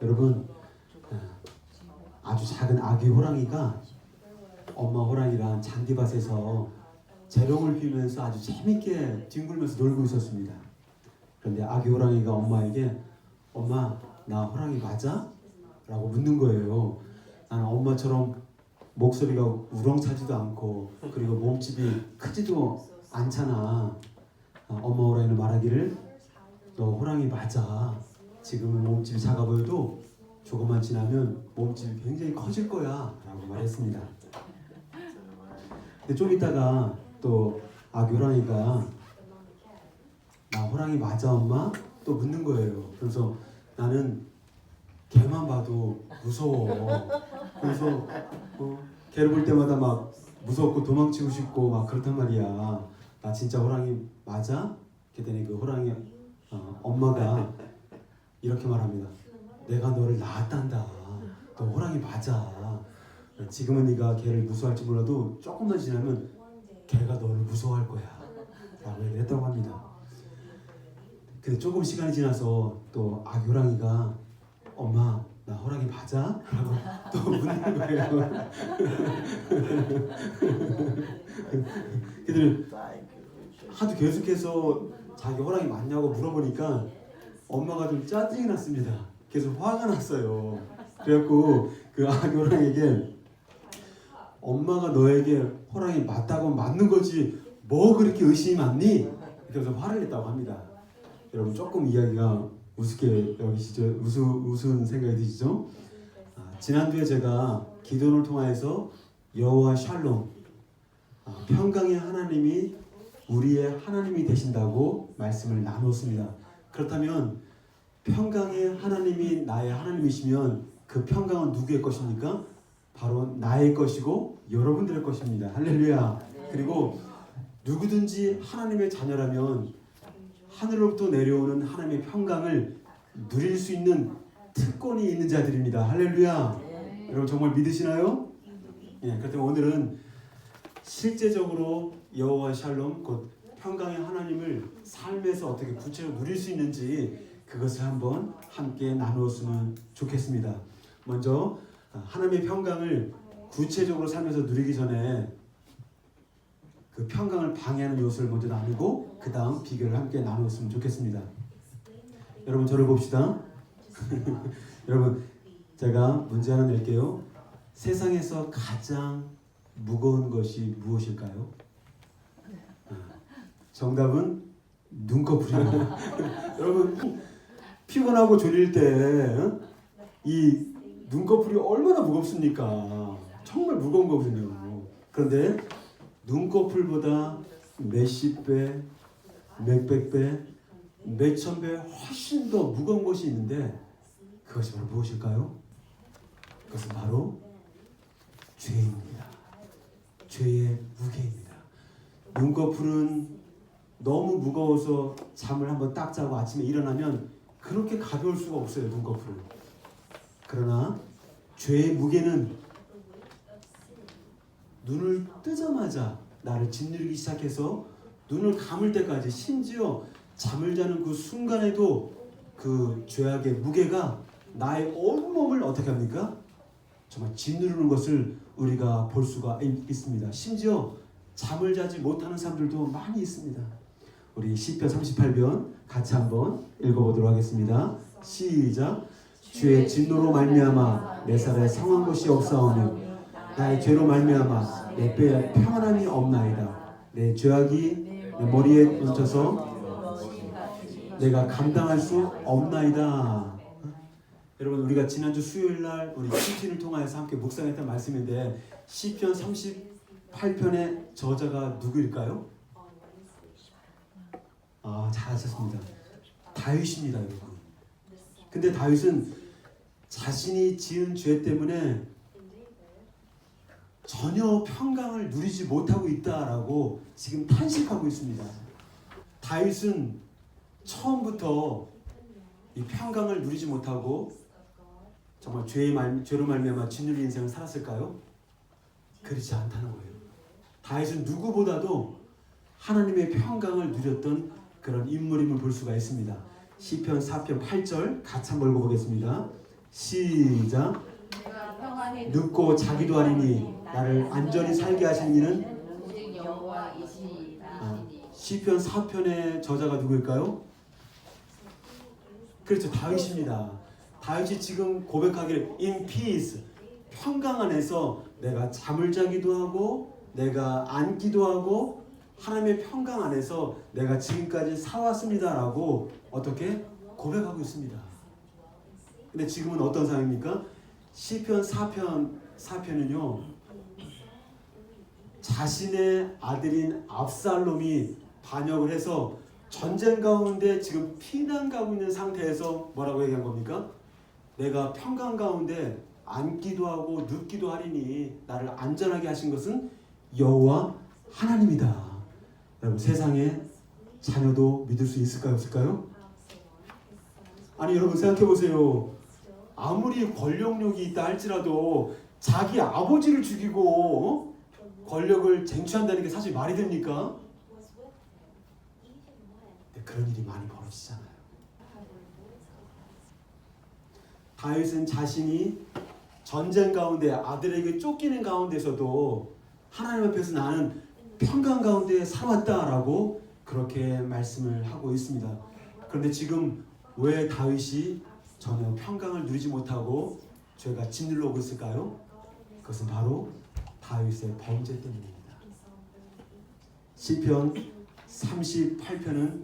여러분, 아주 작은 아기 호랑이가 엄마 호랑이랑 잔디밭에서 재롱을 피우면서 아주 재밌게 뒹굴면서 놀고 있었습니다. 그런데 아기 호랑이가 엄마에게 엄마, 나 호랑이 맞아? 라고 묻는 거예요. 나는 엄마처럼 목소리가 우렁차지도 않고 그리고 몸집이 크지도 않잖아. 엄마 호랑이는 말하기를 너 호랑이 맞아. 지금은 몸집이 작아 보여도 조금만 지나면 몸집이 굉장히 커질 거야 라고 말했습니다. 근데 좀 있다가 또 아기 호랑이가 나 호랑이 맞아 엄마? 또 묻는 거예요. 그래서 나는 걔만 봐도 무서워. 그래서 걔를 볼 때마다 막 무섭고 도망치고 싶고 막 그렇단 말이야. 나 진짜 호랑이 맞아? 그랬더니 그 호랑이 엄마가 이렇게 말합니다. 내가 너를 낳았단다. 너 호랑이 맞아. 지금은 네가 걔를 무서워할지 몰라도 조금만 지나면 걔가 너를 무서워할 거야 라고 얘기를 했다고 합니다. 근데 조금 시간이 지나서 또 아기 호랑이가 엄마 나 호랑이 맞아? 라고 또 묻는 거예요. 그들은 하도 계속해서 자기 호랑이 맞냐고 물어보니까 엄마가 좀 짜증이 났습니다. 계속 화가 났어요. 그래갖고 그 아기 호랑이에게 엄마가 너에게 호랑이 맞다고 맞는 거지 뭐 그렇게 의심이 많니? 그래서 화를 냈다고 합니다. 여러분 조금 이야기가 우습게 여기시죠? 우스운 생각이 드시죠? 지난주에 제가 기도를 통하여서 여호와 샬롬, 평강의 하나님이 우리의 하나님이 되신다고 말씀을 나눴습니다. 그렇다면 평강의 하나님이 나의 하나님이시면 그 평강은 누구의 것입니까? 바로 나의 것이고 여러분들의 것입니다. 할렐루야. 그리고 누구든지 하나님의 자녀라면 하늘로부터 내려오는 하나님의 평강을 누릴 수 있는 특권이 있는 자들입니다. 할렐루야. 여러분 정말 믿으시나요? 예, 그렇다면 오늘은 실제적으로 여호와 샬롬 곧 평강의 하나님을 삶에서 어떻게 구체적으로 누릴 수 있는지 그것을 한번 함께 나누었으면 좋겠습니다. 먼저 하나님의 평강을 구체적으로 삶에서 누리기 전에 그 평강을 방해하는 요소를 먼저 나누고 그 다음 비결을 함께 나누었으면 좋겠습니다. 여러분 저를 봅시다. 여러분 제가 문제 하나 낼게요. 세상에서 가장 무거운 것이 무엇일까요? 정답은 눈꺼풀이에요. 여러분 피곤하고 졸릴 때 이 눈꺼풀이 얼마나 무겁습니까? 정말 무거운 거거든요. 그런데 눈꺼풀보다 몇십 배, 몇백 배, 몇천 배 훨씬 더 무거운 것이 있는데 그것이 바로 무엇일까요? 그것은 바로 죄입니다. 죄의 무게입니다. 눈꺼풀은 너무 무거워서 잠을 한번 딱 자고 아침에 일어나면 그렇게 가벼울 수가 없어요. 눈꺼풀은. 그러나 죄의 무게는 눈을 뜨자마자 나를 짓누르기 시작해서 눈을 감을 때까지 심지어 잠을 자는 그 순간에도 그 죄악의 무게가 나의 온몸을 어떻게 합니까? 정말 짓누르는 것을 우리가 볼 수가 있습니다. 심지어 잠을 자지 못하는 사람들도 많이 있습니다. 우리 시편 38편 같이 한번 읽어보도록 하겠습니다. 시작. 주의 진노로 말미암아 내 살에 상한 것이 없사오며 나의 죄로 말미암아 내 뼈에 평안함이 없나이다. 내 죄악이 내 머리에 얹혀서 내가 감당할 수 없나이다. 여러분 우리가 지난주 수요일날 우리 시편을 통하여서 함께 묵상했던 말씀인데 시편 38편의 저자가 누구일까요? 잘하셨습니다. 다윗입니다, 여러분. 근데 다윗은 자신이 지은 죄 때문에 전혀 평강을 누리지 못하고 있다라고 지금 탄식하고 있습니다. 다윗은 처음부터 이 평강을 누리지 못하고 정말 죄로 말미암아 짓눌린 인생을 살았을까요? 그렇지 않다는 거예요. 다윗은 누구보다도 하나님의 평강을 누렸던 그런 인물임을 볼 수가 있습니다. 시편 4편 8절 같이 한번 읽어보겠습니다. 시작. 내가 평안히 눕고 자기도 하리니 나를 안전히 살게 하신 이는 오직 여호와이시니이다. 시편 4편의 저자가 누구일까요? 그렇죠, 다윗입니다. 다윗이 지금 고백하기를 in peace, 평강 안에서 내가 잠을 자기도 하고 내가 앉기도 하고 하나님의 평강 안에서 내가 지금까지 살아왔습니다라고 어떻게 고백하고 있습니다. 근데 지금은 어떤 상황입니까? 시편 4편은요, 자신의 아들인 압살롬이 반역을 해서 전쟁 가운데 지금 피난 가고 있는 상태에서 뭐라고 얘기한 겁니까? 내가 평강 가운데 앉기도 하고 눕기도 하리니 나를 안전하게 하신 것은 여호와 하나님이다. 여러분, 세상에 자녀도 믿을 수 있을까요? 없을까요? 아니, 여러분 생각해 보세요. 아무리 권력욕이 있다 할지라도 자기 아버지를 죽이고 권력을 쟁취한다는 게 사실 말이 됩니까? 그런 일이 많이 벌어지잖아요. 다윗은 자신이 전쟁 가운데 아들에게 쫓기는 가운데서도 하나님 앞에서 나는 평강 가운데 살아왔다라고 그렇게 말씀을 하고 있습니다. 그런데 지금 왜 다윗이 전혀 평강을 누리지 못하고 죄가 짓눌러 오고 있을까요? 그것은 바로 다윗의 범죄 때문입니다. 시편 38편은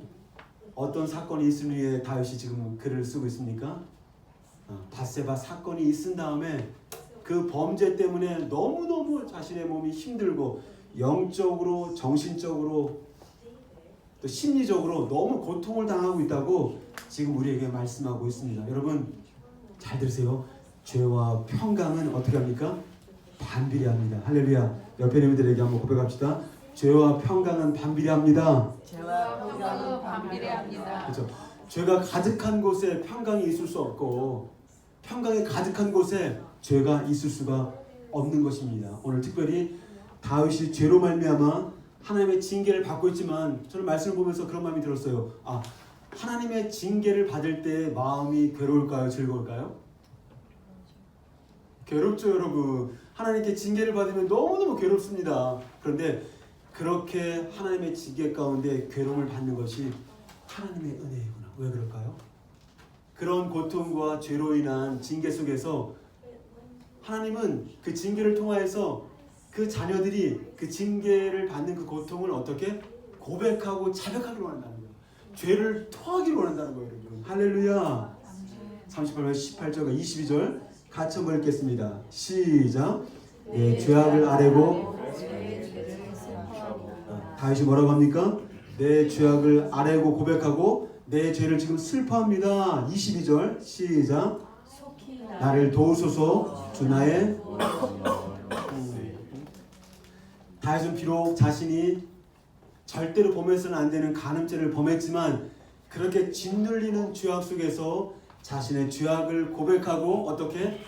어떤 사건이 있은 후에 다윗이 지금 글을 쓰고 있습니까? 밧세바 사건이 있은 다음에 그 범죄 때문에 너무너무 자신의 몸이 힘들고 영적으로 정신적으로 또 심리적으로 너무 고통을 당하고 있다고 지금 우리에게 말씀하고 있습니다. 여러분 잘 들으세요. 죄와 평강은 어떻게 합니까? 반비례합니다. 할렐루야. 옆에 있는 분들에게 한번 고백합시다. 죄와 평강은 반비례합니다. 죄와 평강은 반비례합니다. 그렇죠. 죄가 가득한 곳에 평강이 있을 수 없고 평강이 가득한 곳에 죄가 있을 수가 없는 것입니다. 오늘 특별히 다윗이 죄로 말미암아 하나님의 징계를 받고 있지만 저는 말씀을 보면서 그런 마음이 들었어요. 하나님의 징계를 받을 때 마음이 괴로울까요? 즐거울까요? 괴롭죠, 여러분. 하나님께 징계를 받으면 너무너무 괴롭습니다. 그런데 그렇게 하나님의 징계 가운데 괴로움을 받는 것이 하나님의 은혜이구나. 왜 그럴까요? 그런 고통과 죄로 인한 징계 속에서 하나님은 그 징계를 통하여서 그 자녀들이 그 징계를 받는 그 고통을 어떻게 고백하고 자백하기를 원한다는 거예요. 죄를 토하기를 원한다는 거예요, 여러분. 할렐루야. 38절, 18절과 22절 같이 한번 읽겠습니다. 시작. 내 죄악을 아뢰고 다윗이 뭐라고 합니까? 내 죄악을 아뢰고 고백하고 내 죄를 지금 슬퍼합니다. 22절 시작. 나를 도우소서 주 나의 다윗은 비록 자신이 절대로 범해서는 안 되는 간음죄를 범했지만 그렇게 짓눌리는 죄악 속에서 자신의 죄악을 고백하고 어떻게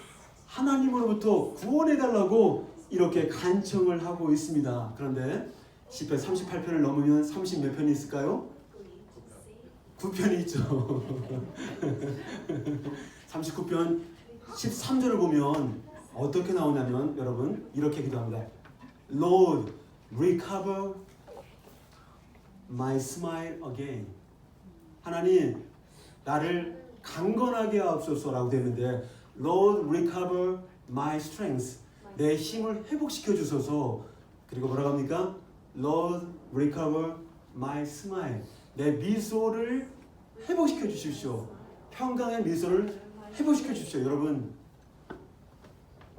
하나님으로부터 구원해달라고 이렇게 간청을 하고 있습니다. 그런데 시편 38편을 넘으면 30 몇 편이 있을까요? 9편이 있죠. 39편 13절을 보면 어떻게 나오냐면 여러분 이렇게 기도합니다. Lord, recover my smile again. 하나님, 나를 강건하게 하옵소서라고 되는데 Lord, recover my strength. 내 힘을 회복시켜 주소서. 그리고 뭐라고 합니까? Lord, recover my smile. 내 미소를 회복시켜 주십시오. 평강의 미소를 회복시켜 주십시오. 여러분,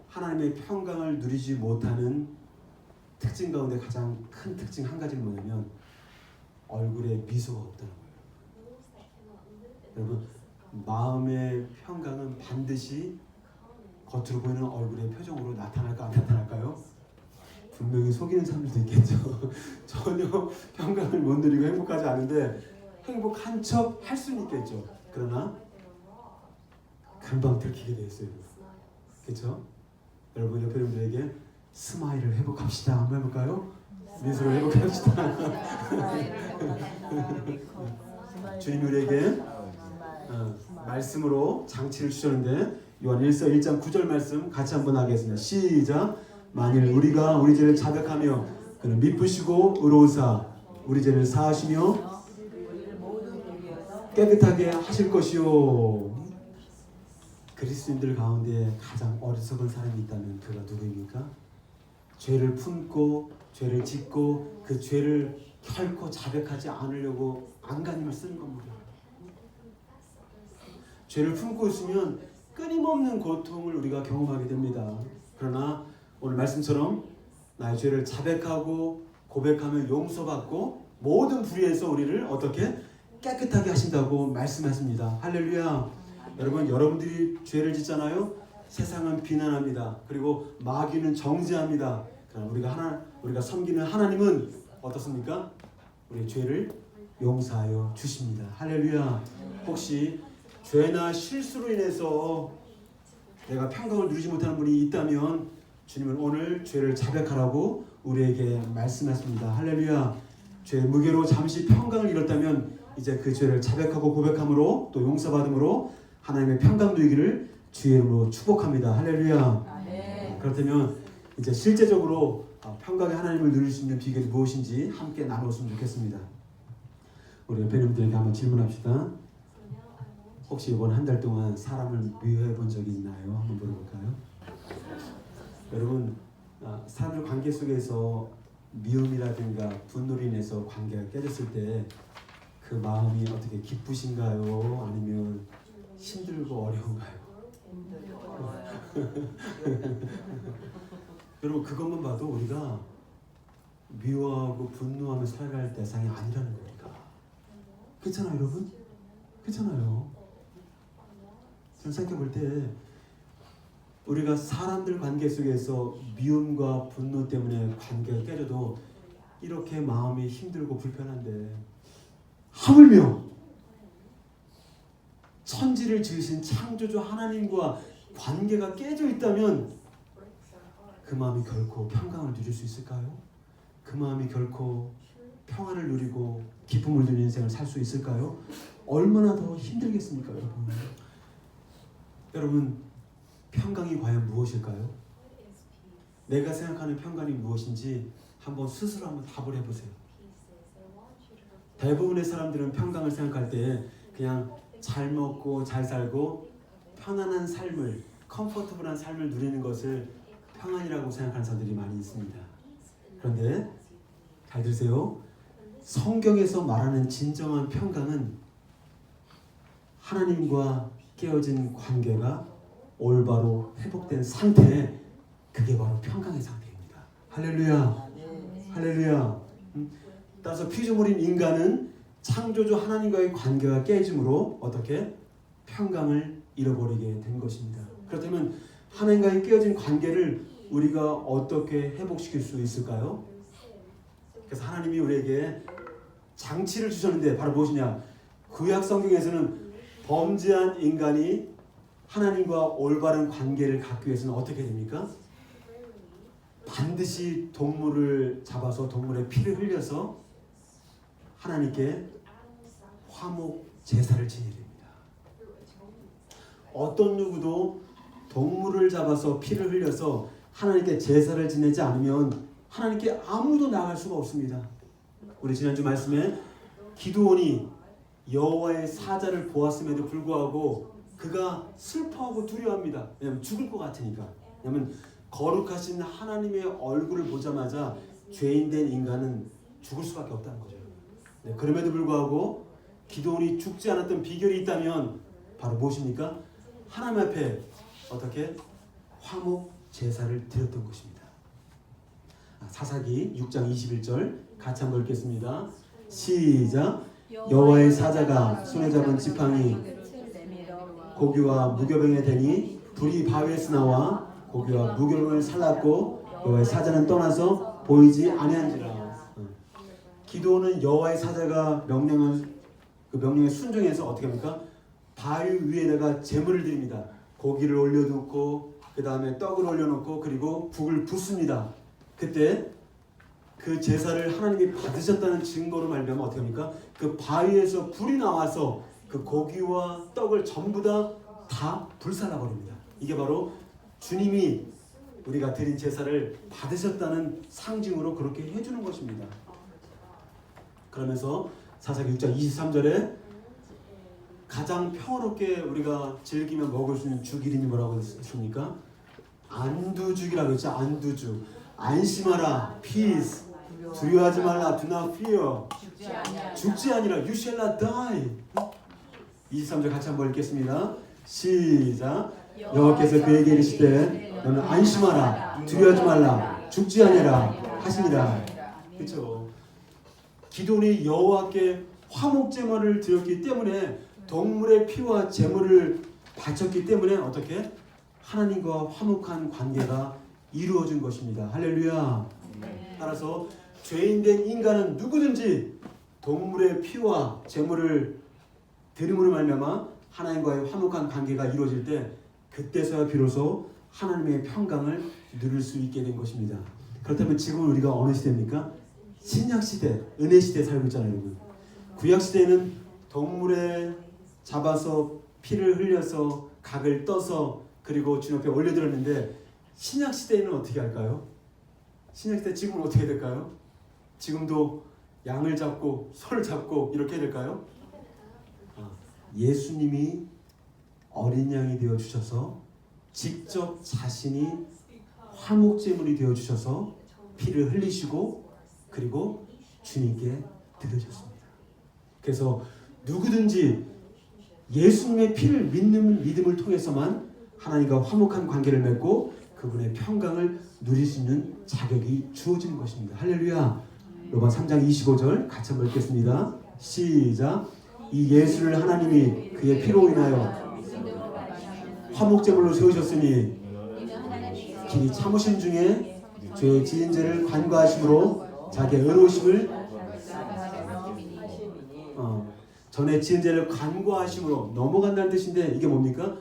하나님의 평강을 누리지 못하는 특징 가운데 가장 큰 특징 한 가지는 뭐냐면 얼굴에 미소가 없다는 거예요. 여러분, 마음의 평강은 반드시 겉으로 보이는 얼굴의 표정으로 나타날까 안 나타날까요? 분명히 속이는 사람들도 있겠죠. 전혀 평강을 못 누리고 행복하지 않은데 행복한 척 할 수는 있겠죠. 그러나 금방 들키게 돼 있어요. 그렇죠? 여러분 옆에 분들에게 스마일을 회복합시다. 한번 해볼까요? 미소를 회복합시다. 주님 우리에게 말씀으로 장치를 주셨는데 요한 1서 1장 9절 말씀 같이 한번 하겠습니다. 시작. 만일 우리가 우리 죄를 자백하며 그는 미쁘시고 의로우사 우리 죄를 사하시며 깨끗하게 하실 것이요. 그리스도인들 가운데 가장 어리석은 사람이 있다면 그가 누구입니까? 죄를 품고 죄를 짓고 그 죄를 결코 자백하지 않으려고 안간힘을 쓰는 겁니다. 죄를 품고 있으면 끊임없는 고통을 우리가 경험하게 됩니다. 그러나 오늘 말씀처럼 나의 죄를 자백하고 고백하면 용서받고 모든 불의에서 우리를 어떻게 깨끗하게 하신다고 말씀하십니다. 할렐루야. 여러분, 여러분들이 죄를 짓잖아요. 세상은 비난합니다. 그리고 마귀는 정죄합니다. 그러나 우리가 섬기는 하나님은 어떻습니까? 우리의 죄를 용서하여 주십니다. 할렐루야. 혹시 죄나 실수로 인해서 내가 평강을 누리지 못하는 분이 있다면 주님은 오늘 죄를 자백하라고 우리에게 말씀하십니다. 할렐루야. 죄 무게로 잠시 평강을 잃었다면 이제 그 죄를 자백하고 고백함으로 또 용서받음으로 하나님의 평강 누리기를 주의 이름으로 축복합니다. 할렐루야. 네. 그렇다면 이제 실제적으로 평강의 하나님을 누릴 수 있는 비결이 무엇인지 함께 나누었으면 좋겠습니다. 우리 옆에 분들에게 한번 질문합시다. 혹시 이번 한 달 동안 사람을 미워해 본 적이 있나요? 한번 물어볼까요? 여러분, 사람들 관계 속에서 미움이라든가 분노로 인해서 관계가 깨졌을 때 그 마음이 어떻게 기쁘신가요? 아니면 힘들고 어려운가요? 여러분, 그것만 봐도 우리가 미워하고 분노하며 살아갈 대상이 아니라는 거니까. 그렇잖아요, 여러분? 그렇잖아요. 저는 생각해볼 때 우리가 사람들 관계 속에서 미움과 분노 때문에 관계가 깨져도 이렇게 마음이 힘들고 불편한데 하물며 천지를 지으신 창조주 하나님과 관계가 깨져 있다면 그 마음이 결코 평강을 누릴 수 있을까요? 그 마음이 결코 평안을 누리고 기쁨을 누리는 인생을 살 수 있을까요? 얼마나 더 힘들겠습니까, 여러분? 여러분, 평강이 과연 무엇일까요? 내가 생각하는 평강이 무엇인지 한번 스스로 한번 답을 해보세요. 대부분의 사람들은 평강을 생각할 때 그냥 잘 먹고 잘 살고 편안한 삶을, 컴포터블한 삶을 누리는 것을 평안이라고 생각하는 사람들이 많이 있습니다. 그런데 잘 들으세요. 성경에서 말하는 진정한 평강은 하나님과 깨어진 관계가 올바로 회복된 상태, 그게 바로 평강의 상태입니다. 할렐루야. 할렐루야. 따라서 피조물인 인간은 창조주 하나님과의 관계가 깨짐으로 어떻게 평강을 잃어버리게 된 것입니다. 그렇다면 하나님과의 깨어진 관계를 우리가 어떻게 회복시킬 수 있을까요? 그래서 하나님이 우리에게 장치를 주셨는데 바로 무엇이냐? 구약 성경에서는 범죄한 인간이 하나님과 올바른 관계를 갖기 위해서는 어떻게 됩니까? 반드시 동물을 잡아서 동물의 피를 흘려서 하나님께 화목 제사를 지내야 됩니다. 어떤 누구도 동물을 잡아서 피를 흘려서 하나님께 제사를 지내지 않으면 하나님께 아무도 나갈 수가 없습니다. 우리 지난주 말씀에 기드온이 여호와의 사자를 보았음에도 불구하고 그가 슬퍼하고 두려워합니다. 왜냐하면 죽을 것 같으니까. 왜냐하면 거룩하신 하나님의 얼굴을 보자마자 죄인된 인간은 죽을 수밖에 없다는 거죠. 네, 그럼에도 불구하고 기드온이 죽지 않았던 비결이 있다면 바로 무엇입니까? 하나님 앞에 어떻게 화목 제사를 드렸던 것입니다. 사사기 6장 21절 같이 한번 읽겠습니다. 시작. 여호와의 사자가 손에 잡은 지팡이 고기와 무교병에 대니 불이 바위에서 나와 고기와 무교병을 살랐고 여호와의 사자는 떠나서 보이지 아니한지라. 기드온은 여호와의 사자가 명령한 그 명령에 순종해서 어떻게 합니까? 바위 위에다가 제물을 드립니다. 고기를 올려놓고 그 다음에 떡을 올려놓고 그리고 북을 붓습니다. 그때 그 제사를 하나님이 받으셨다는 증거로 말미암아 어떻게 합니까? 그 바위에서 불이 나와서 그 고기와 떡을 전부 다 불살라 버립니다. 이게 바로 주님이 우리가 드린 제사를 받으셨다는 상징으로 그렇게 해주는 것입니다. 그러면서 사사기 6장 23절에 가장 평화롭게 우리가 즐기며 먹을 수 있는 죽 이름이 뭐라고 했습니까? 안두죽이라고 했죠. 안두죽. 안심하라. peace. 두려워하지 말라. do not fear. 죽지 아니라 you shall not die. 23절 같이 한번 읽겠습니다. 시작. 여호와께서 그에게 이르시되 너는 안심하라. 두려워하지 말라. 죽지 아니라 하시니라. 그렇죠. 기도원이 여호와께 화목제물을 드렸기 때문에 동물의 피와 제물을 바쳤기 때문에 어떻게? 하나님과 화목한 관계가 이루어진 것입니다. 할렐루야. 따라서 죄인된 인간은 누구든지 동물의 피와 제물을 드림으로 말미암아 하나님과의 화목한 관계가 이루어질 때 그때서야 비로소 하나님의 평강을 누릴 수 있게 된 것입니다. 그렇다면 지금 우리가 어느 시대입니까? 신약시대, 은혜시대에 살고 있잖아요. 여러분. 구약시대에는 동물에 잡아서 피를 흘려서 각을 떠서 그리고 주님 앞에 올려드렸는데 신약시대에는 어떻게 할까요? 신약시대 지금은 어떻게 될까요? 지금도 양을 잡고 소를 잡고 이렇게 해야 될까요? 예수님이 어린 양이 되어 주셔서 직접 자신이 화목제물이 되어 주셔서 피를 흘리시고 그리고 주님께 드려줬습니다. 그래서 누구든지 예수님의 피를 믿는 믿음을 통해서만 하나님과 화목한 관계를 맺고 그분의 평강을 누릴 수 있는 자격이 주어지는 것입니다. 할렐루야. 로마 3장 25절 같이 한번 읽겠습니다. 시작. 이 예수를 하나님이 그의 피로 인하여 화목제물로 세우셨으니 기 참으심 중에 죄의 지은 죄를 간과하심으로 자기의 의로우심을 전에 지은 죄를 간과하심으로 넘어간다는 뜻인데 이게 뭡니까?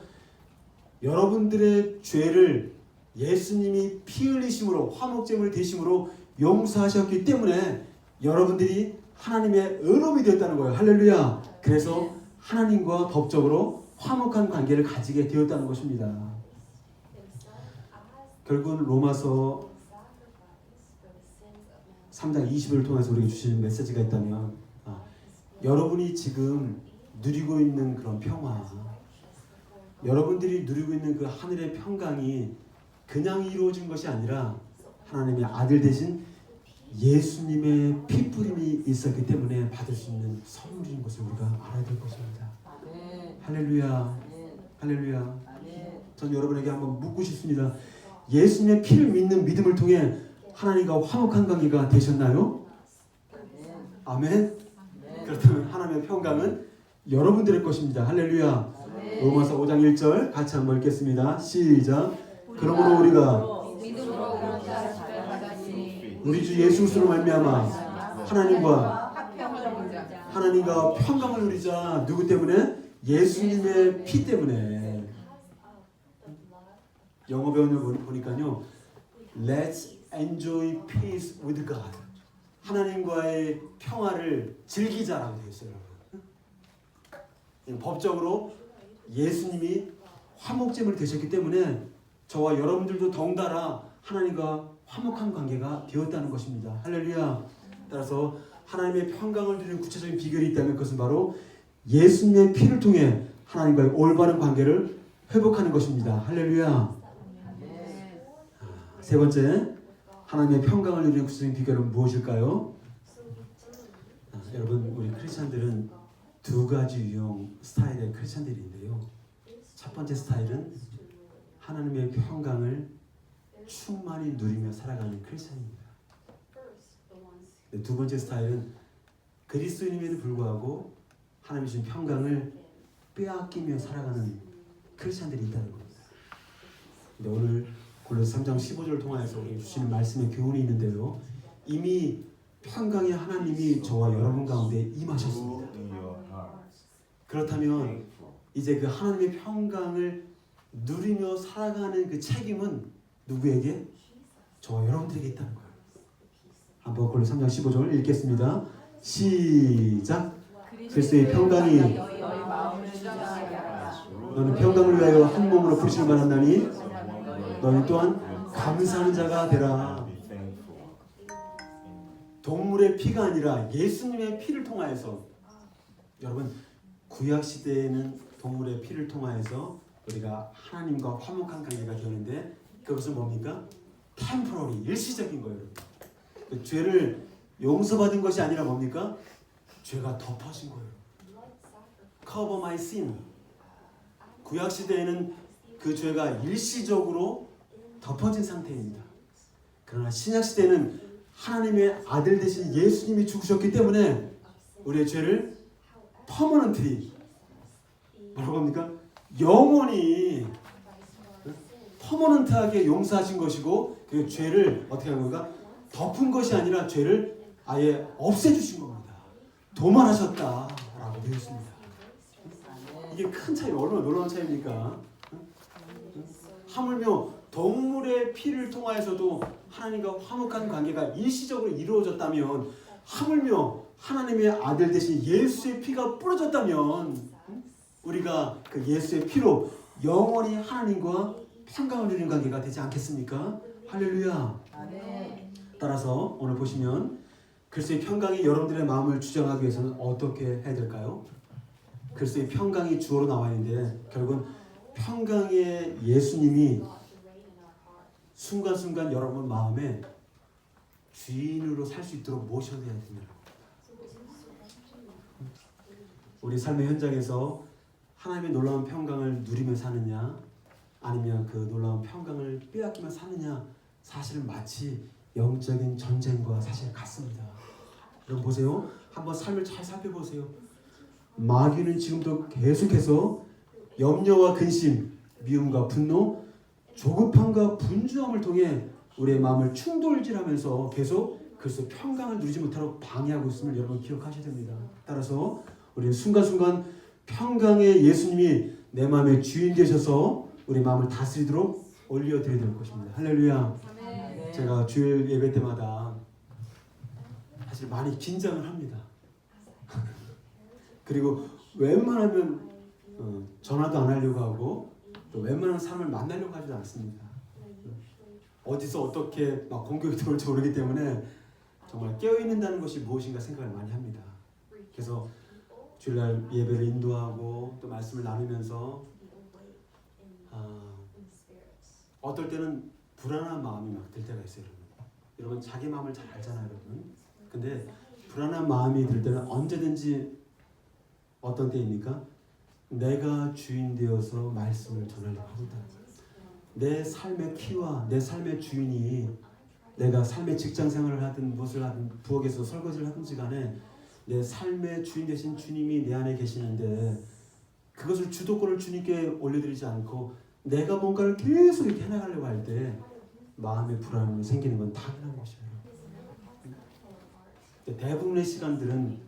여러분들의 죄를 예수님이 피 흘리심으로 화목제물 되심으로 용서하셨기 때문에 여러분들이 하나님의 의로움이 되었다는 거예요. 할렐루야. 그래서 하나님과 법적으로 화목한 관계를 가지게 되었다는 것입니다. 결국은 로마서 3장 20을 통해서 우리에게 주시는 메시지가 있다면 여러분이 지금 누리고 있는 그런 평화, 여러분들이 누리고 있는 그 하늘의 평강이 그냥 이루어진 것이 아니라 하나님의 아들 되신 예수님의 피뿌림이 있었기 때문에 받을 수 있는 선물인 것을 우리가 알아야 될 것입니다. 할렐루야. 할렐루야. 전 여러분에게 한번 묻고 싶습니다. 예수님의 피를 믿는 믿음을 통해 하나님과 화목한 관계가 되셨나요? 아멘. 그렇다면 하나님의 평강은 여러분들의 것입니다. 할렐루야. 로마서 5장 1절 같이 한번 읽겠습니다. 시작. 그러므로 우리가 우리 주 예수 그리스도로 말미암아 하나님과 평강을 누리자. 누구 때문에? 예수님의 피 때문에. 영어 배우는 보니까요. Let's enjoy peace with God. 하나님과의 평화를 즐기자라고 되어 있어요. 법적으로 예수님이 화목제물이 되셨기 때문에 저와 여러분들도 더군다나 하나님과 화목한 관계가 되었다는 것입니다. 할렐루야. 따라서 하나님의 평강을 누리는 구체적인 비결이 있다면 그것은 바로 예수님의 피를 통해 하나님과의 올바른 관계를 회복하는 것입니다. 할렐루야. 세 번째, 하나님의 평강을 누리는 구체적인 비결은 무엇일까요? 여러분, 우리 크리스찬들은 두 가지 유형 스타일의 크리스찬들이 있는데요. 첫 번째 스타일은 하나님의 평강을 충만히 누리며 살아가는 크리스찬입니다. 두 번째 스타일은 그리스도인임에도 불구하고 하나님이 주신 평강을 빼앗기며 살아가는 크리스찬들이 있다는 겁니다. 근데 오늘 골로새 3장 15절을 통하여서 우리에게 주시는 말씀의 교훈이 있는데요. 이미 평강의 하나님이 저와 여러분 가운데 임하셨습니다. 그렇다면 이제 그 하나님의 평강을 누리며 살아가는 그 책임은 누구에게? 저와 여러분들에게 있다는 거예요. 한번 골로새 3장 15절 읽겠습니다. 시작. 그리스도의 평강이 너는 평강을 위하여 한 몸으로 부르심을 받았나니 너희 또한 감사하는 자가 되라. 동물의 피가 아니라 예수님의 피를 통하여서, 여러분 구약 시대에는 동물의 피를 통하여서 우리가 하나님과 화목한 관계가 되는데, 그것은 뭡니까? 템포러리, 일시적인 거예요. 그 죄를 용서받은 것이 아니라 뭡니까? 죄가 덮어진 거예요. Cover my sin. 구약 시대에는 그 죄가 일시적으로 덮어진 상태입니다. 그러나 신약 시대는 하나님의 아들 되신 예수님이 죽으셨기 때문에 우리의 죄를 퍼머넌트리, 뭐라고 합니까? 영원히 퍼머넌트하게 용서하신 것이고, 그 죄를 어떻게 한 건가? 덮은 것이 아니라 죄를 아예 없애주신 겁니다. 도말하셨다라고 되어 있습니다. 이게 큰 차이, 얼마나 놀라운 차이입니까? 하물며 동물의 피를 통하여서도 하나님과 화목한 관계가 일시적으로 이루어졌다면, 하물며 하나님의 아들 되신 예수의 피가 뿌려졌다면 우리가 그 예수의 피로 영원히 하나님과 평강을 누리는 관계가 되지 않겠습니까? 할렐루야. 따라서 오늘 보시면 그리스도의 평강이 여러분들의 마음을 주장하기 위해서는 어떻게 해야 될까요? 그리스도의 평강이 주어로 나와 있는데, 결국은 평강의 예수님이 순간순간 여러분 마음에 주인으로 살 수 있도록 모셔야 됩니다. 우리 삶의 현장에서 하나님의 놀라운 평강을 누리며 사느냐, 아니면 그 놀라운 평강을 빼앗기며 사느냐, 사실은 마치 영적인 전쟁과 사실 같습니다. 여러분 보세요. 한번 삶을 잘 살펴보세요. 마귀는 지금도 계속해서 염려와 근심, 미움과 분노, 조급함과 분주함을 통해 우리의 마음을 충돌질하면서 계속 그래서 평강을 누리지 못하도록 방해하고 있음을 여러분 기억하셔야 됩니다. 따라서 우리는 순간순간 평강의 예수님이 내 마음의 주인 되셔서 우리 마음을 다스리도록 올려드려야 될 것입니다. 할렐루야. 제가 주일 예배 때마다 사실 많이 긴장을 합니다. 그리고 웬만하면 전화도 안 하려고 하고, 또 웬만한 사람을 만나려고 하지도 않습니다. 어디서 어떻게 막 공격이 들어올지 모르기 때문에 정말 깨어있는다는 것이 무엇인가 생각을 많이 합니다. 그래서 주일날 예배를 인도하고 또 말씀을 나누면서 어떨 때는 불안한 마음이 막 들 때가 있어요. 여러분 자기 마음을 잘 알잖아요, 여러분. 근데 불안한 마음이 들 때는 언제든지 어떤 때입니까? 내가 주인 되어서 말씀을 전하려고 하거든. 내 삶의 키와 내 삶의 주인이, 내가 삶의 직장 생활을 하든 무엇을 하든 부엌에서 설거지를 하든지 간에 내 삶의 주인 되신 주님이 내 안에 계시는데, 그것을 주도권을 주님께 올려드리지 않고 내가 뭔가를 계속 이렇게 해나가려고 할 때 마음의 불안이 생기는 건 당연한 것이에요. 대부분의 시간들은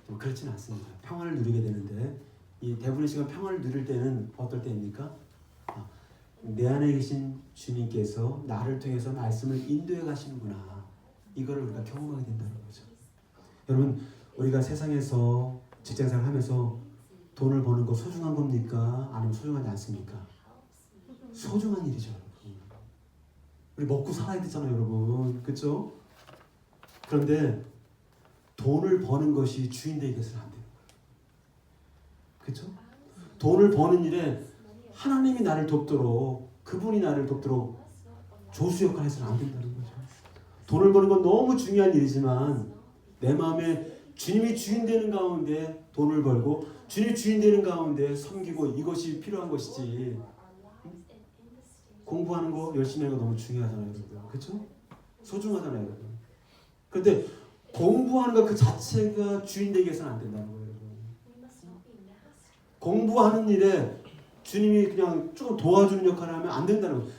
좀 그렇지는 않습니다. 평안을 누리게 되는데, 이 대부분의 시간 평안을 누릴 때는 어떨 때입니까? 내 안에 계신 주님께서 나를 통해서 말씀을 인도해 가시는구나, 이거를 우리가 경험하게 된다는 거죠. 여러분, 우리가 세상에서 직장생활 하면서 돈을 버는 거 소중한 겁니까? 아니면 소중하지 않습니까? 소중한 일이죠. 우리 먹고 살아야 되잖아요, 여러분. 그렇죠? 그런데 돈을 버는 것이 주인 되게 해서는 안 돼요. 그렇죠? 돈을 버는 일에 하나님이 나를 돕도록, 그분이 나를 돕도록 조수 역할을 해서는 안 된다는 거죠. 돈을 버는 건 너무 중요한 일이지만 내 마음에 주님이 주인 되는 가운데 돈을 벌고 주님이 주인 되는 가운데 섬기고, 이것이 필요한 것이지, 공부하는 거 열심히 하는 거 너무 중요하잖아요, 여러분. 그렇죠? 소중하잖아요, 여러분. 그런데 공부하는 것 그 자체가 주인 되게 해서는 안 된다는 거예요, 여러분. 공부하는 일에 주님이 그냥 조금 도와주는 역할을 하면 안 된다는 거예요.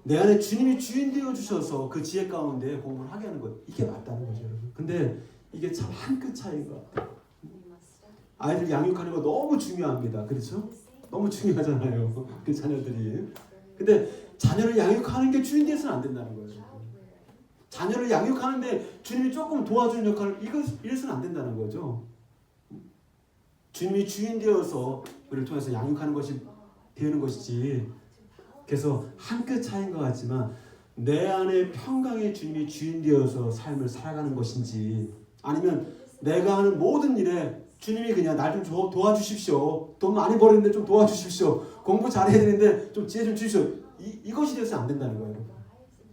내 안에 주님이 주인 되어 주셔서 그 지혜 가운데 공부를 하게 하는 것, 이게 맞다는 거죠, 여러분. 근데 이게 참 한 끗 차이인 것 같아요. 아이들 양육하는 거 너무 중요합니다. 그렇죠? 너무 중요하잖아요, 그 자녀들이. 근데 자녀를 양육하는 게 주인 되어서는 안 된다는 거예요. 자녀를 양육하는데 주님이 조금 도와주는 역할을, 이래서는 안 된다는 거죠. 주님이 주인 되어서 우리를 통해서 양육하는 것이 배우는 것이지. 그래서 한 끗 차이인 것 같지만 내 안에 평강의 주님이 주인 되어서 삶을 살아가는 것인지, 아니면 내가 하는 모든 일에 주님이 그냥 날 좀 도와주십시오. 돈 많이 버리는데 좀 도와주십시오. 공부 잘해야 되는데 좀 지혜 좀 주십시오. 이것이 되어서는 안 된다는 거예요.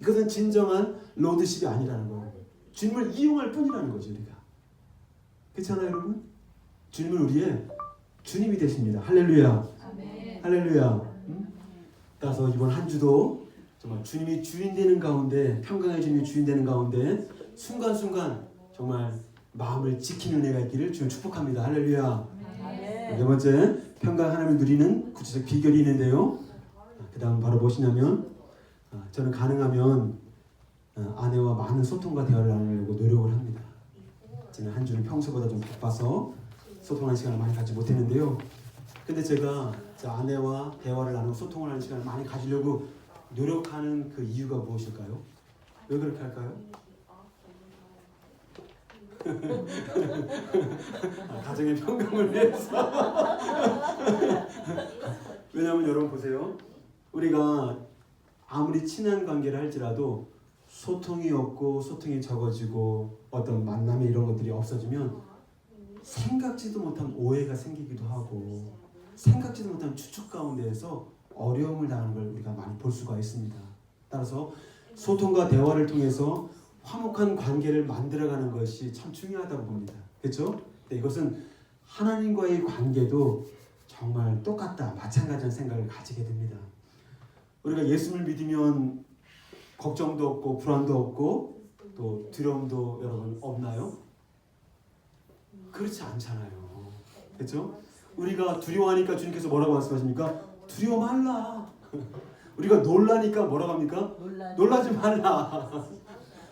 이것은 진정한 로드십이 아니라는 거예요. 주님을 이용할 뿐이라는 거죠, 우리가. 그렇잖아요, 여러분? 주님은 우리의 주님이 되십니다. 할렐루야. 아멘. 할렐루야. 따라서 이번 한 주도 정말 주님이 주인 되는 가운데, 평강의 주님이 주인 되는 가운데 순간순간 정말 마음을 지키는 은혜가 있기를 주님 축복합니다. 할렐루야. 네 번째, 평강 하나님을 누리는 구체적 비결이 있는데요. 그 다음 바로 무엇이냐면, 저는 가능하면 아내와 많은 소통과 대화를 나누려고 노력을 합니다. 지난 한 주는 평소보다 좀 바빠서 소통하는 시간을 많이 갖지 못했는데요. 근데 제가 아내와 대화를 나누고 소통을 하는 시간을 많이 가지려고 노력하는 그 이유가 무엇일까요? 왜 그렇게 할까요? 가정의 평강을 위해서. 왜냐하면 여러분 보세요. 우리가 아무리 친한 관계를 할지라도 소통이 없고 소통이 적어지고 어떤 만남이 이런 것들이 없어지면 생각지도 못한 오해가 생기기도 하고 생각지도 못한 추측 가운데에서 어려움을 당하는 걸 우리가 많이 볼 수가 있습니다. 따라서 소통과 대화를 통해서 화목한 관계를 만들어가는 것이 참 중요하다고 봅니다. 그렇죠? 근데 이것은 하나님과의 관계도 정말 똑같다, 마찬가지한 생각을 가지게 됩니다. 우리가 예수를 믿으면 걱정도 없고 불안도 없고 또 두려움도 여러분 없나요? 그렇지 않잖아요. 그렇죠? 우리가 두려워하니까 주님께서 뭐라고 말씀하십니까? 두려워 말라. 우리가 놀라니까 뭐라고 합니까? 놀라지 말라.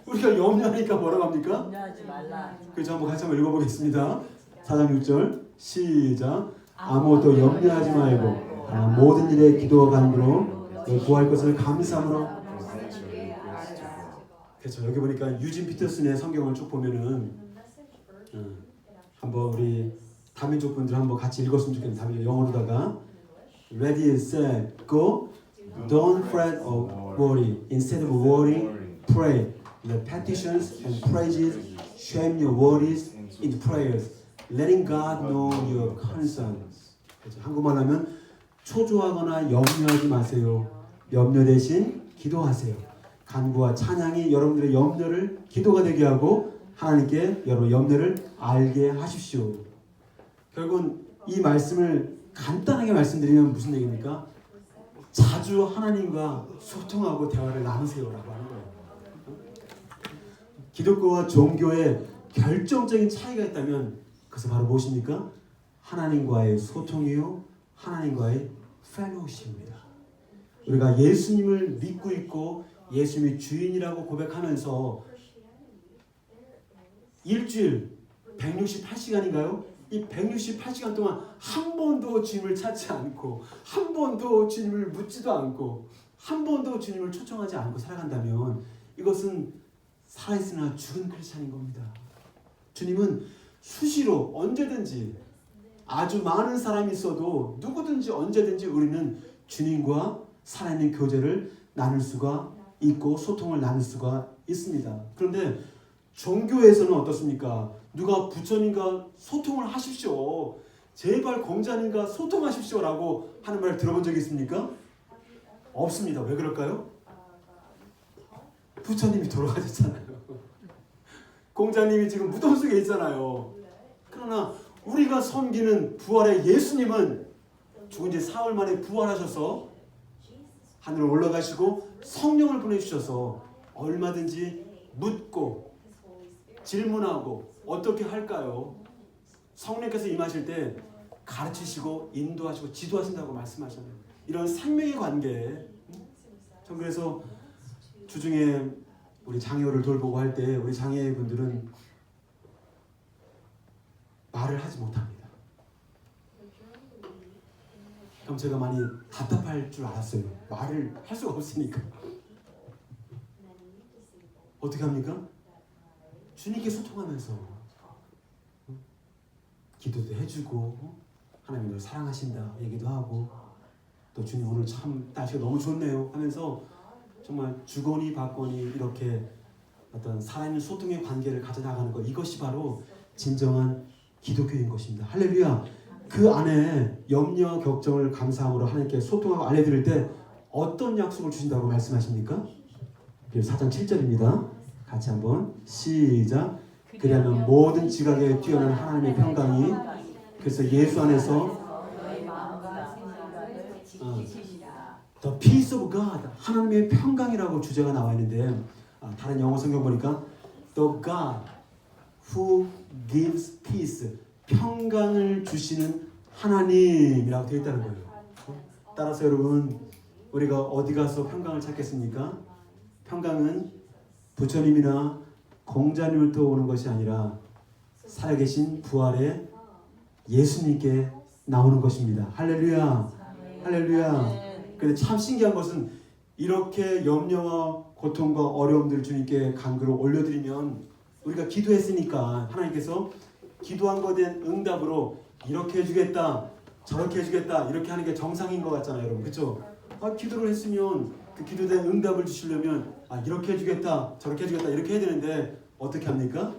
우리가 염려하니까 뭐라고 합니까? 염려하지 말라. 그래서 한번 같이 한번 읽어보겠습니다. 4장 6절 시작. 아무것도 염려하지 말고 모든 일에 기도와 간구로 구할 것을 감사함으로. 그렇죠. 여기 보니까 유진 피터슨의 성경을 쭉 보면은 한번 우리 다민족 분들 한번 같이 읽었으면 좋겠는데, 다민족 영어로다가 Ready, set, go. Don't fret or worry. Instead of worrying, pray. Let petitions and praises shame your worries into prayers, letting God know your concerns. 그렇죠. 한국말로 하면 초조하거나 염려하지 마세요. 염려 대신 기도하세요. 간구와 찬양이 여러분들의 염려를 기도가 되게 하고 하나님께 여러분 염려를 알게 하십시오. 결국은 이 말씀을 간단하게 말씀드리면 무슨 얘기입니까? 자주 하나님과 소통하고 대화를 나누세요라고 하는 거예요. 기독교와 종교의 결정적인 차이가 있다면 그것은 바로 무엇입니까? 하나님과의 소통이요, 하나님과의 펠로우십입니다. 우리가 예수님을 믿고 있고 예수님이 주인이라고 고백하면서 일주일 168시간인가요? 이 168시간 동안 한 번도 주님을 찾지 않고 한 번도 주님을 묻지도 않고 한 번도 주님을 초청하지 않고 살아간다면 이것은 살아있으나 죽은 크리스찬인 겁니다. 주님은 수시로 언제든지 아주 많은 사람이 있어도 누구든지 언제든지 우리는 주님과 살아있는 교제를 나눌 수가 있고 소통을 나눌 수가 있습니다. 그런데 종교에서는 어떻습니까? 누가 부처님과 소통을 하십시오. 제발 공자님과 소통하십시오라고 하는 말 들어본 적이 있습니까? 없습니다. 왜 그럴까요? 부처님이 돌아가셨잖아요. 공자님이 지금 무덤 속에 있잖아요. 그러나 우리가 섬기는 부활의 예수님은 죽은 지 사흘 만에 부활하셔서 하늘로 올라가시고 성령을 보내주셔서 얼마든지 묻고 질문하고 어떻게 할까요? 성령께서 임하실 때 가르치시고 인도하시고 지도하신다고 말씀하셨네요. 이런 생명의 관계. 전 그래서 주중에 우리 장애우를 돌보고 할 때 우리 장애분들은 말을 하지 못합니다. 그럼 제가 많이 답답할 줄 알았어요. 말을 할 수가 없으니까. 어떻게 합니까? 주님께 소통하면서 기도도 해주고 하나님 널 사랑하신다 얘기도 하고 또 주님 오늘 참 날씨가 너무 좋네요 하면서 정말 주거니 받거니 이렇게 어떤 살아있는 소통의 관계를 가져나가는 것, 이것이 바로 진정한 기독교인 것입니다. 할렐루야. 그 안에 염려, 걱정을 감사함으로 하나님께 소통하고 알려드릴 때 어떤 약속을 주신다고 말씀하십니까? 4장 7절입니다. 같이 한번 시작. 그리하면 모든 지각에 뛰어난 하나님의 평강이, 그래서 예수 안에서 너희 마음과 생각을 지키시라. The peace of God, 하나님의 평강이라고 주제가 나와 있는데 다른 영어 성경 보니까 The God who gives peace, 평강을 주시는 하나님이라고 되어 있다는 거예요. 따라서 여러분, 우리가 어디 가서 평강을 찾겠습니까? 평강은 부처님이나 공자님을부터 오는 것이 아니라 살아계신 부활의 예수님께 나오는 것입니다. 할렐루야. 할렐루야. 근데 참 신기한 것은 이렇게 염려와 고통과 어려움들 주님께 간구로 올려드리면 우리가 기도했으니까 하나님께서 기도한 것에 대한 응답으로 이렇게 해주겠다, 저렇게 해주겠다, 이렇게 하는 게 정상인 것 같잖아요, 여러분. 그렇죠? 기도를 했으면 그 기도에 대한 응답을 주시려면 이렇게 해주겠다, 저렇게 해주겠다, 이렇게 해야 되는데 어떻게 합니까?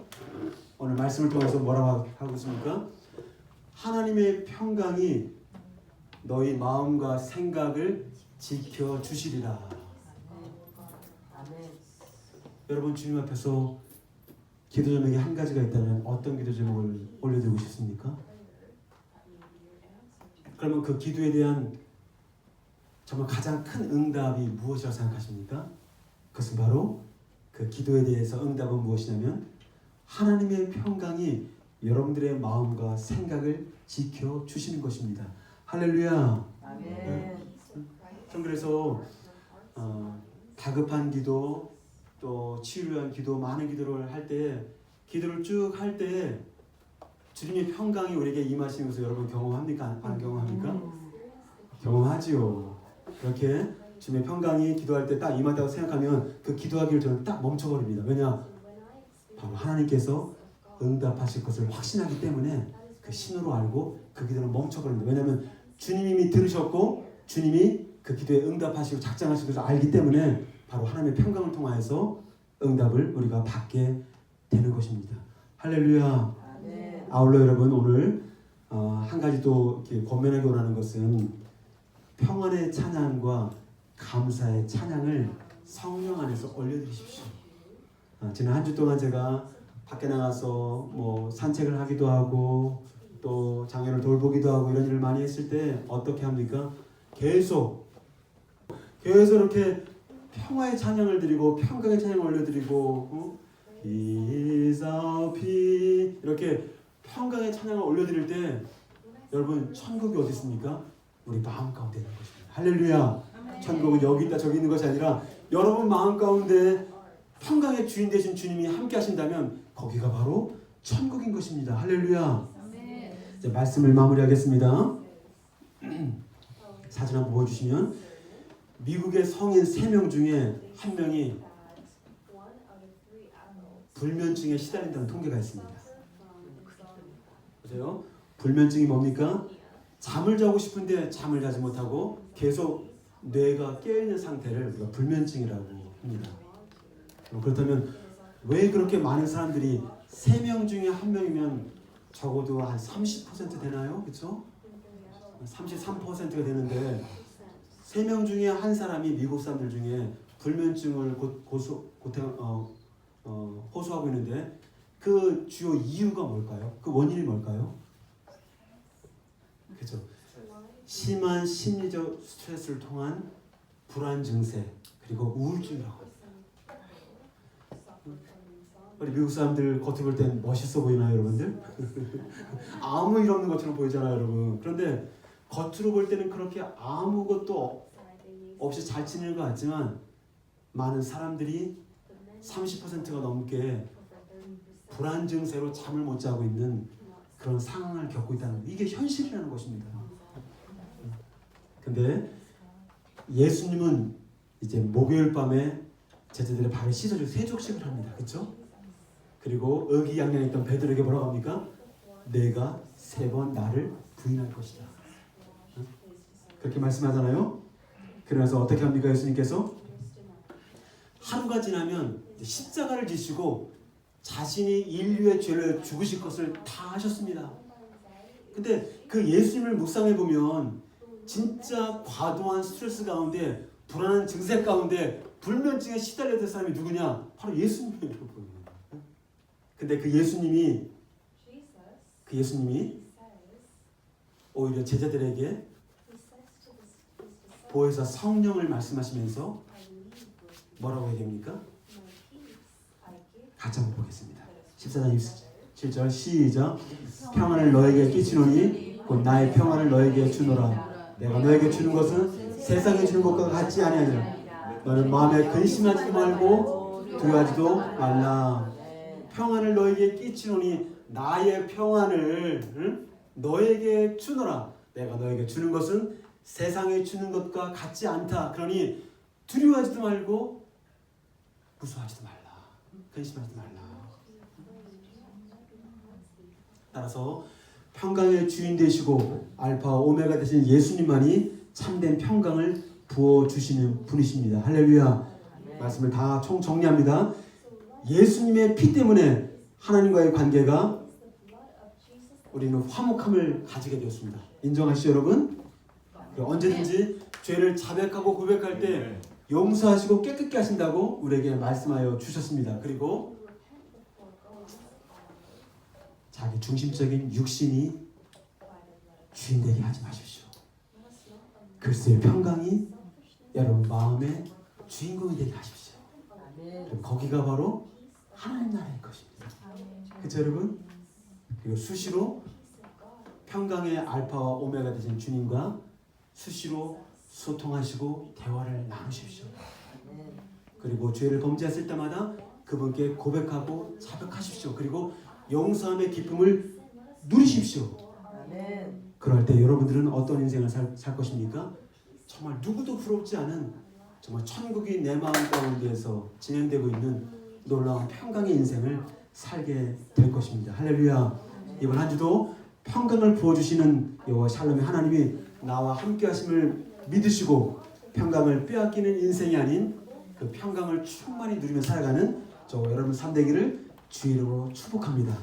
오늘 말씀을 통해서 뭐라고 하고 있습니까? 하나님의 평강이 너희 마음과 생각을 지켜주시리라. 여러분, 주님 앞에서 기도 제목이 한 가지가 있다면 어떤 기도 제목을 올려드리고 싶습니까? 그러면 그 기도에 대한 정말 가장 큰 응답이 무엇이라고 생각하십니까? 그것은 바로 그 기도에 대해서 응답은 무엇이냐면 하나님의 평강이 여러분들의 마음과 생각을 지켜주시는 것입니다. 할렐루야. 아멘. 전 그래서 다급한 기도, 또 치유를 위한 기도, 많은 기도를 할 때, 기도를 쭉 할 때 주님의 평강이 우리에게 임하시는 것을 여러분 경험합니까? 안 경험합니까? 경험하지요. 그렇게 주님의 평강이 기도할 때 딱 임한다고 생각하면 그 기도하기를 저는 딱 멈춰버립니다. 왜냐? 바로 하나님께서 응답하실 것을 확신하기 때문에 그 신호로 알고 그 기도는 멈춰버립니다. 왜냐하면 주님이 이미 들으셨고 주님이 그 기도에 응답하시고 작정하실 것을 알기 때문에 바로 하나님의 평강을 통하여서 응답을 우리가 받게 되는 것입니다. 할렐루야. 아울러 여러분, 오늘 한 가지 또 이렇게 권면하기 원하는 것은 평안의 찬양과 감사의 찬양을 성령 안에서 올려드리십시오. 지난 한 주 동안 제가 밖에 나가서 뭐 산책을 하기도 하고 또 장애를 돌보기도 하고 이런 일을 많이 했을 때 어떻게 합니까? 계속 이렇게 평화의 찬양을 드리고 평강의 찬양을 올려드리고 Peace of peace 이렇게 평강의 찬양을 올려드릴 때 여러분, 천국이 어디 있습니까? 우리 마음 가운데 있는 것입니다. 할렐루야. 천국은 여기 있다 저기 있는 것이 아니라 여러분 마음 가운데 평강의 주인 되신 주님이 함께 하신다면 거기가 바로 천국인 것입니다. 할렐루야. 이제 말씀을 마무리하겠습니다. 사진 한번 보여주시면 미국의 성인 3명 중에 1명이 불면증에 시달린다는 통계가 있습니다. 보세요. 불면증이 뭡니까? 잠을 자고 싶은데 잠을 자지 못하고 계속 뇌가 깨어있는 상태를 우리가 불면증이라고 합니다. 그렇다면 왜 그렇게 많은 사람들이 3명 중에 1명이면 적어도 한 30% 되나요? 그렇죠? 33%가 되는데 3명 중에 한 사람이 미국 사람들 중에 불면증을 호소하고 있는데 그 주요 이유가 뭘까요? 그 원인이 뭘까요? 그렇죠. 심한 심리적 스트레스를 통한 불안 증세 그리고 우울증이라고 합니다. 우리 미국 사람들 겉으로 볼 땐 멋있어 보이나요, 여러분들? 아무 일 없는 것처럼 보이잖아요, 여러분. 그런데 겉으로 볼 때는 그렇게 아무것도 없이 잘 지내는 것 같지만 많은 사람들이 30%가 넘게 불안 증세로 잠을 못 자고 있는 그런 상황을 겪고 있다는 거. 이게 현실이라는 것입니다. 근데 예수님은 이제 목요일 밤에 제자들의 발을 씻어주고 세족식을 합니다. 그렇죠? 그리고 의기양양했던 베드로에게 뭐라고 합니까? 내가 3번 나를 부인할 것이다. 그렇게 말씀하잖아요. 그래서 어떻게 합니까? 예수님께서 하루가 지나면 십자가를 지시고 자신이 인류의 죄를 죽으실 것을 다 하셨습니다. 근데 그 예수님을 묵상해 보면 진짜 과도한 스트레스 가운데 불안한 증세 가운데 불면증에 시달렸던 사람이 누구냐? 바로 예수님이에요, 여러분. 근데 그 예수님이 오히려 제자들에게 보혜사 성령을 말씀하시면서 뭐라고 얘기합니까? 같이 한번 보겠습니다. 14장 27절 시작. 평안을 너에게 끼치노니 곧 나의 평안을 너에게 주노라. 내가 너에게 주는 것은 세상에 주는 것과 같지 아니하니라. 너는 마음에 근심하지 말고 두려워하지도 말라. 평안을 너에게 끼치노니 나의 평안을 너에게 주노라. 내가 너에게 주는 것은 세상에 주는 것과 같지 않다. 그러니 두려워하지도 말고 무서워하지도 말라. 근심하지도 말라. 따라서 평강의 주인 되시고 알파 오메가 되신 예수님만이 참된 평강을 부어주시는 분이십니다. 할렐루야. 말씀을 다 총 정리합니다. 예수님의 피 때문에 하나님과의 관계가 우리는 화목함을 가지게 되었습니다. 인정하시죠, 여러분? 언제든지 죄를 자백하고 고백할 때 용서하시고 깨끗게 하신다고 우리에게 말씀하여 주셨습니다. 그리고 자기 중심적인 육신이 주인되게 하지 마십시오. 글쎄요, 평강이 여러분 마음의 주인공이 되게 하십시오. 거기가 바로 하나님 나라의 것입니다. 그렇죠, 여러분? 그리고 수시로 평강의 알파와 오메가 되신 주님과 수시로 소통하시고 대화를 나누십시오. 그리고 죄를 범죄했을 때마다 그분께 고백하고 자백하십시오. 그리고 용서함의 기쁨을 누리십시오. 그럴 때 여러분들은 어떤 인생을 살 것입니까? 정말 누구도 부럽지 않은 정말 천국이 내 마음 가운데에서 진행되고 있는 놀라운 평강의 인생을 살게 될 것입니다. 할렐루야. 이번 한 주도 평강을 부어주시는 여호와 샬롬의 하나님이 나와 함께 하심을 믿으시고 평강을 빼앗기는 인생이 아닌 그 평강을 충만히 누리며 살아가는 저 여러분 삶 되기를 주의 이름으로 축복합니다.